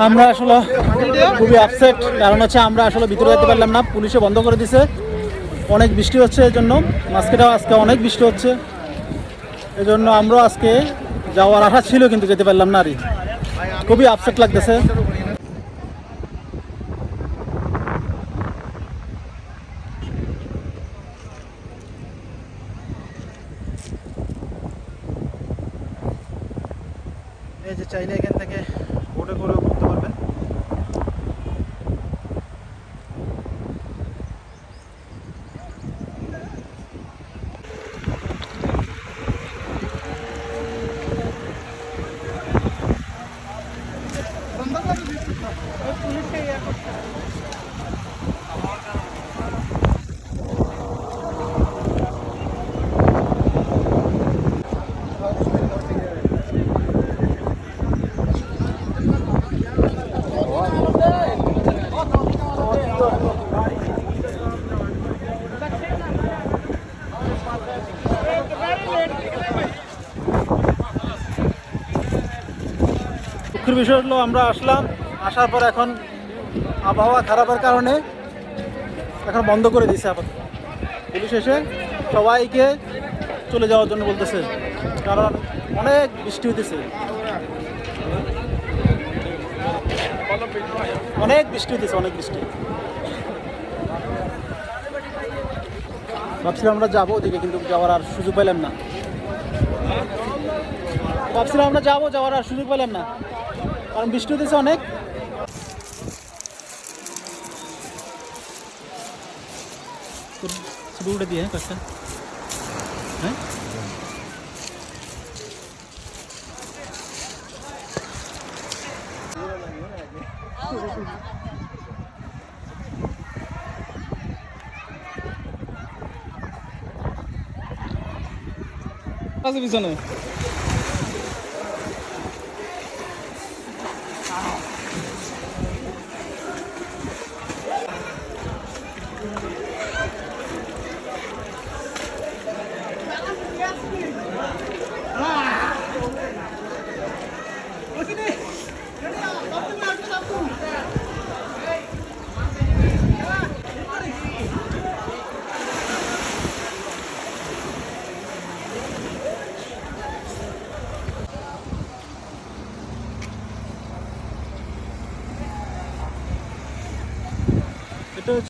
আমরা আসলে খুবই আপসেট, কারণ হচ্ছে আমরা আসলে ভিতরে যেতে পারলাম না, পুলিশে বন্ধ করে দিছে। অনেক বৃষ্টি হচ্ছে, এই জন্য মাঝখানেও আজকে অনেক বৃষ্টি হচ্ছে, এই জন্য আমরাও আজকে যাওয়ার আশা ছিল কিন্তু যেতে পারলাম না। আরই খুবই আপসেট লাগতেছে। এই যে চাইলে এখান থেকে বোটে করেও ঘুরতে পারবেন। দুঃখের বিষয় হলো আমরা আসলাম, আসার পর এখন আবহাওয়া খারাপের কারণে এখন বন্ধ করে দিয়েছে। আবার পুলিশ এসে সবাইকে চলে যাওয়ার জন্য বলতেছে, কারণ অনেক বৃষ্টি হইতেছে, অনেক বৃষ্টি হইতেছে, অনেক বৃষ্টি। ভাবছিলাম আমরা যাবো ওদিকে, কিন্তু যাওয়ার আর সুযোগ পেলাম না। ভাবছিলাম আমরা যাওয়ার আর সুযোগ পেলাম না, কারণ বৃষ্টি হতেছে অনেক। উঠে দিয়ে কাজটা, হ্যাঁ পিছনে